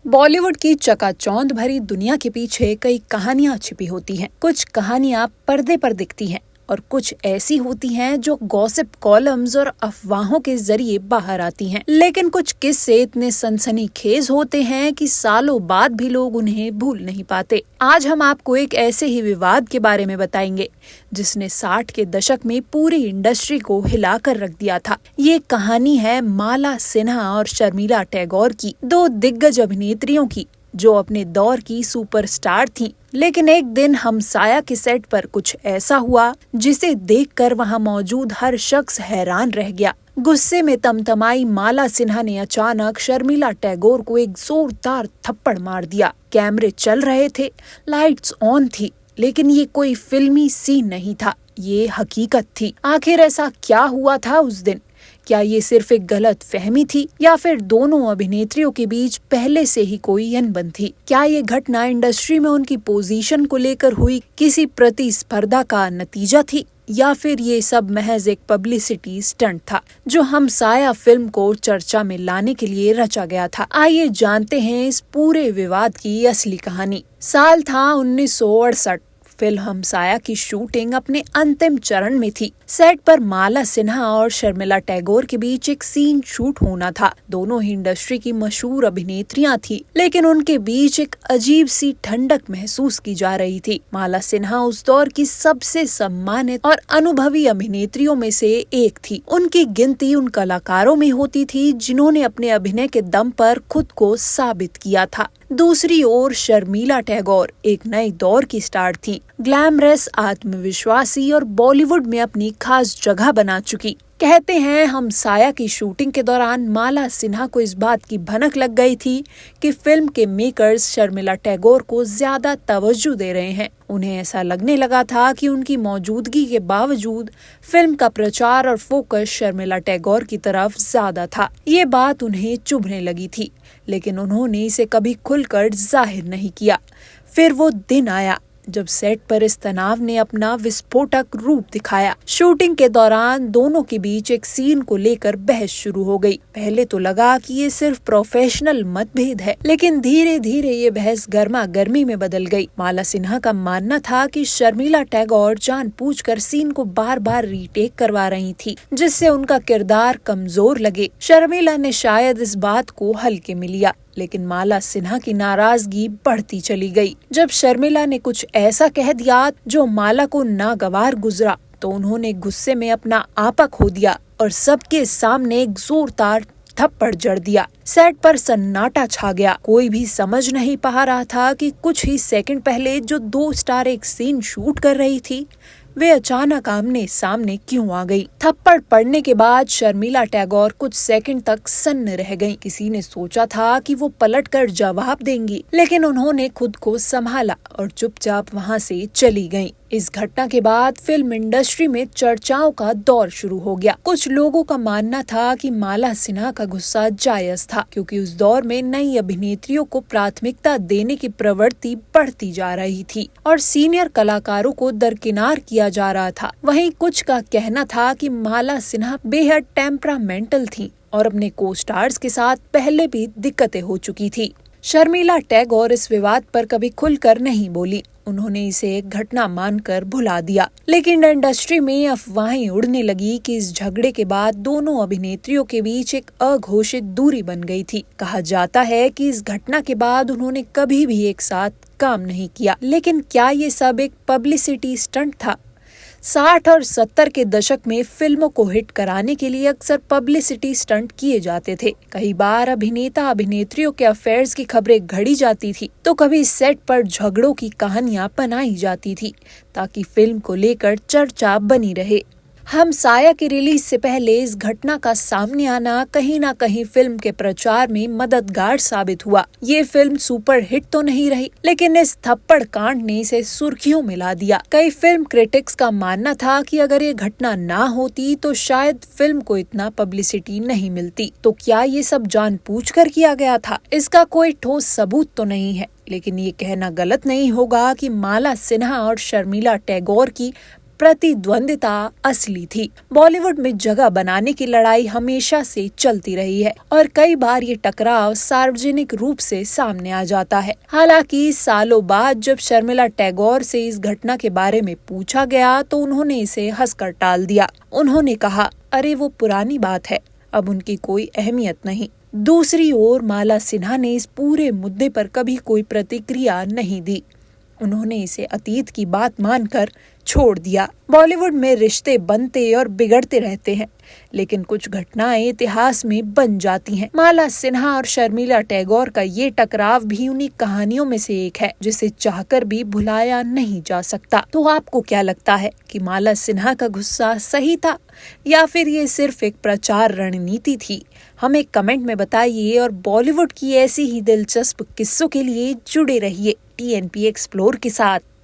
बॉलीवुड की चकाचौंध भरी दुनिया के पीछे कई कहानियां छिपी होती हैं। कुछ कहानियां पर्दे पर दिखती हैं और कुछ ऐसी होती हैं जो गॉसिप कॉलम्स और अफवाहों के जरिए बाहर आती हैं। लेकिन कुछ किस्से इतने सनसनीखेज होते हैं कि सालों बाद भी लोग उन्हें भूल नहीं पाते। आज हम आपको एक ऐसे ही विवाद के बारे में बताएंगे जिसने 60 के दशक में पूरी इंडस्ट्री को हिलाकर रख दिया था। ये कहानी है माला सिन्हा और शर्मिला टैगोर की, दो दिग्गज अभिनेत्रियों की जो अपने दौर की सुपरस्टार थीं। लेकिन एक दिन हमसाया के सेट पर कुछ ऐसा हुआ जिसे देखकर वहां मौजूद हर शख्स हैरान रह गया। गुस्से में तमतमाई माला सिन्हा ने अचानक शर्मिला टैगोर को एक जोरदार थप्पड़ मार दिया। कैमरे चल रहे थे, लाइट्स ऑन थी, लेकिन ये कोई फिल्मी सीन नहीं था, ये हकीकत थी। आखिर ऐसा क्या हुआ था उस दिन? क्या ये सिर्फ एक गलत फहमी थी या फिर दोनों अभिनेत्रियों के बीच पहले से ही कोई अनबन थी? क्या ये घटना इंडस्ट्री में उनकी पोजीशन को लेकर हुई किसी प्रतिस्पर्धा का नतीजा थी या फिर ये सब महज एक पब्लिसिटी स्टंट था जो हमसाया फिल्म को चर्चा में लाने के लिए रचा गया था? आइए जानते हैं इस पूरे विवाद की असली कहानी। साल था 1968। फिल्म हमसाया की शूटिंग अपने अंतिम चरण में थी। सेट पर माला सिन्हा और शर्मिला टैगोर के बीच एक सीन शूट होना था। दोनों ही इंडस्ट्री की मशहूर अभिनेत्रियां थी, लेकिन उनके बीच एक अजीब सी ठंडक महसूस की जा रही थी। माला सिन्हा उस दौर की सबसे सम्मानित और अनुभवी अभिनेत्रियों में से एक थी। उनकी गिनती उन कलाकारों में होती थी जिन्होंने अपने अभिनय के दम पर खुद को साबित किया था। दूसरी ओर शर्मिला टैगोर एक नए दौर की स्टार थीं, ग्लैमरस, आत्मविश्वासी और बॉलीवुड में अपनी खास जगह बना चुकी। कहते हैं हमसाया की शूटिंग के दौरान माला सिन्हा को इस बात की भनक लग गई थी कि फिल्म के मेकर्स शर्मिला टैगोर को ज्यादा तवज्जो दे रहे हैं। उन्हें ऐसा लगने लगा था कि उनकी मौजूदगी के बावजूद फिल्म का प्रचार और फोकस शर्मिला टैगोर की तरफ ज्यादा था। ये बात उन्हें चुभने लगी थी, लेकिन उन्होंने इसे कभी खुलकर जाहिर नहीं किया। फिर वो दिन आया जब सेट पर इस तनाव ने अपना विस्फोटक रूप दिखाया। शूटिंग के दौरान दोनों के बीच एक सीन को लेकर बहस शुरू हो गई। पहले तो लगा कि ये सिर्फ प्रोफेशनल मतभेद है, लेकिन धीरे धीरे ये बहस गर्मा गर्मी में बदल गई। माला सिन्हा का मानना था कि शर्मिला टैगोर जानबूझकर सीन को बार बार रीटेक करवा रही थी, जिससे उनका किरदार कमजोर लगे। शर्मिला ने शायद इस बात को हल्के में लिया, लेकिन माला सिन्हा की नाराजगी बढ़ती चली गई। जब शर्मिला ने कुछ ऐसा कह दिया जो माला को नागवार गुजरा, तो उन्होंने गुस्से में अपना आपा खो दिया और सबके सामने एक जोरदार थप्पड़ जड़ दिया। सेट पर सन्नाटा छा गया। कोई भी समझ नहीं पा रहा था कि कुछ ही सेकंड पहले जो दो स्टार एक सीन शूट कर रही थी, वे अचानक आमने सामने क्यों आ गई। थप्पड़ पड़ने के बाद शर्मिला टैगोर कुछ सेकंड तक सन्न रह गईं। किसी ने सोचा था कि वो पलटकर जवाब देंगी, लेकिन उन्होंने खुद को संभाला और चुपचाप वहां से चली गईं। इस घटना के बाद फिल्म इंडस्ट्री में चर्चाओं का दौर शुरू हो गया। कुछ लोगों का मानना था कि माला सिन्हा का गुस्सा जायज था, क्योंकि उस दौर में नई अभिनेत्रियों को प्राथमिकता देने की प्रवृत्ति बढ़ती जा रही थी और सीनियर कलाकारों को दरकिनार किया जा रहा था। वहीं कुछ का कहना था कि माला सिन्हा बेहद टेम्परामेंटल थी और अपने को स्टार्स के साथ पहले भी दिक्कतें हो चुकी थी। शर्मिला टैगोर इस विवाद पर कभी खुलकर नहीं बोली। उन्होंने इसे एक घटना मानकर भुला दिया, लेकिन इंडस्ट्री में अफवाहें उड़ने लगी कि इस झगड़े के बाद दोनों अभिनेत्रियों के बीच एक अघोषित दूरी बन गई थी। कहा जाता है कि इस घटना के बाद उन्होंने कभी भी एक साथ काम नहीं किया। लेकिन क्या ये सब एक पब्लिसिटी स्टंट था? 60 और 70 के दशक में फिल्मों को हिट कराने के लिए अक्सर पब्लिसिटी स्टंट किए जाते थे। कई बार अभिनेता अभिनेत्रियों के अफेयर्स की खबरें घड़ी जाती थी, तो कभी सेट पर झगड़ों की कहानियां बनाई जाती थी ताकि फिल्म को लेकर चर्चा बनी रहे। हमसाया की रिलीज से पहले इस घटना का सामने आना कहीं ना कहीं फिल्म के प्रचार में मददगार साबित हुआ। ये फिल्म सुपर हिट तो नहीं रही, लेकिन इस थप्पड़ कांड ने इसे सुर्खियों में ला दिया। कई फिल्म क्रिटिक्स का मानना था कि अगर ये घटना ना होती तो शायद फिल्म को इतना पब्लिसिटी नहीं मिलती। तो क्या ये सब जानबूझकर किया गया था? इसका कोई ठोस सबूत तो नहीं है, लेकिन ये कहना गलत नहीं होगा कि माला सिन्हा और शर्मिला टैगोर की प्रतिद्वंदिता असली थी। बॉलीवुड में जगह बनाने की लड़ाई हमेशा से चलती रही है और कई बार ये टकराव सार्वजनिक रूप से सामने आ जाता है। हालांकि सालों बाद जब शर्मिला टैगोर से इस घटना के बारे में पूछा गया तो उन्होंने इसे हंसकर टाल दिया। उन्होंने कहा, अरे वो पुरानी बात है, अब उनकी कोई अहमियत नहीं। दूसरी ओर माला सिन्हा ने इस पूरे मुद्दे पर कभी कोई प्रतिक्रिया नहीं दी। उन्होंने इसे अतीत की बात मानकर छोड़ दिया। बॉलीवुड में रिश्ते बनते और बिगड़ते रहते हैं, लेकिन कुछ घटनाएं इतिहास में बन जाती हैं। माला सिन्हा और शर्मिला टैगोर का ये टकराव भी उन्हीं कहानियों में से एक है जिसे चाहकर भी भुलाया नहीं जा सकता। तो आपको क्या लगता है कि माला सिन्हा का गुस्सा सही था या फिर ये सिर्फ एक प्रचार रणनीति थी? हमें कमेंट में बताइए और बॉलीवुड की ऐसी ही दिलचस्प किस्सों के लिए जुड़े रहिए TNP एक्सप्लोर के साथ।